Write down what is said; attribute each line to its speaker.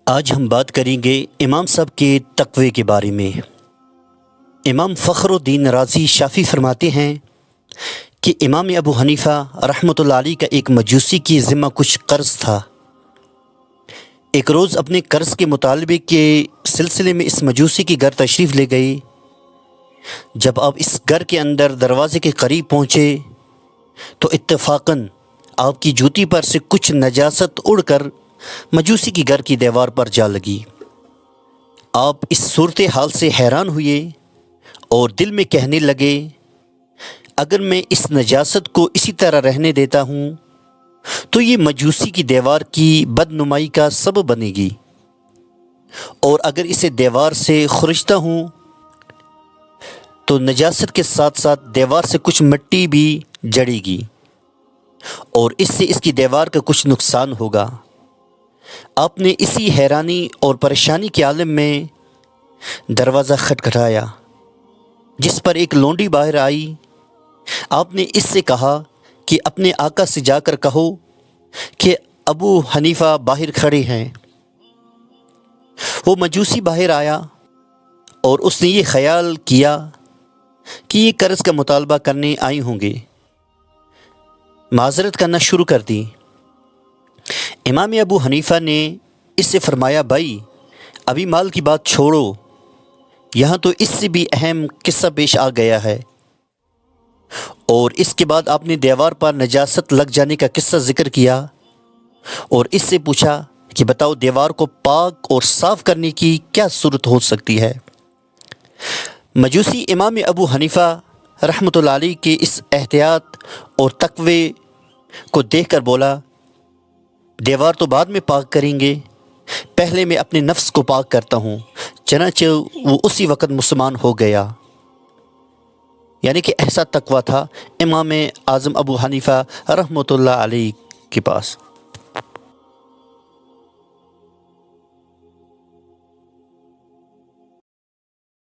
Speaker 1: آج ہم بات کریں گے امام صاحب کے تقوی کے بارے میں۔ امام فخر الدین رازی شافعی فرماتے ہیں کہ امام ابو حنیفہ رحمۃ اللہ علیہ کا ایک مجوسی کی ذمہ کچھ قرض تھا۔ ایک روز اپنے قرض کے مطالبے کے سلسلے میں اس مجوسی کے گھر تشریف لے گئی۔ جب آپ اس گھر کے اندر دروازے کے قریب پہنچے تو اتفاقاً آپ کی جوتی پر سے کچھ نجاست اڑ کر مجوسی کی گھر کی دیوار پر جا لگی۔ آپ اس صورتحال سے حیران ہوئے اور دل میں کہنے لگے، اگر میں اس نجاست کو اسی طرح رہنے دیتا ہوں تو یہ مجوسی کی دیوار کی بدنمائی کا سبب بنے گی، اور اگر اسے دیوار سے خرچتا ہوں تو نجاست کے ساتھ ساتھ دیوار سے کچھ مٹی بھی جڑے گی اور اس سے اس کی دیوار کا کچھ نقصان ہوگا۔ آپ نے اسی حیرانی اور پریشانی کے عالم میں دروازہ کھٹکھٹایا، جس پر ایک لونڈی باہر آئی۔ آپ نے اس سے کہا کہ اپنے آقا سے جا کر کہو کہ ابو حنیفہ باہر کھڑے ہیں۔ وہ مجوسی باہر آیا اور اس نے یہ خیال کیا کہ یہ قرض کا مطالبہ کرنے آئے ہوں گے، معذرت کرنا شروع کر دی۔ امام ابو حنیفہ نے اس سے فرمایا، بھائی ابھی مال کی بات چھوڑو، یہاں تو اس سے بھی اہم قصہ پیش آ گیا ہے۔ اور اس کے بعد آپ نے دیوار پر نجاست لگ جانے کا قصہ ذکر کیا اور اس سے پوچھا کہ بتاؤ دیوار کو پاک اور صاف کرنے کی کیا صورت ہو سکتی ہے۔ مجوسی امام ابو حنیفہ رحمۃ اللہ علیہ کے اس احتیاط اور تقوی کو دیکھ کر بولا، دیوار تو بعد میں پاک کریں گے، پہلے میں اپنے نفس کو پاک کرتا ہوں۔ چنانچہ وہ اسی وقت مسلمان ہو گیا۔ یعنی کہ ایسا تقوی تھا امام اعظم ابو حنیفہ رحمۃ اللہ علیہ کے پاس۔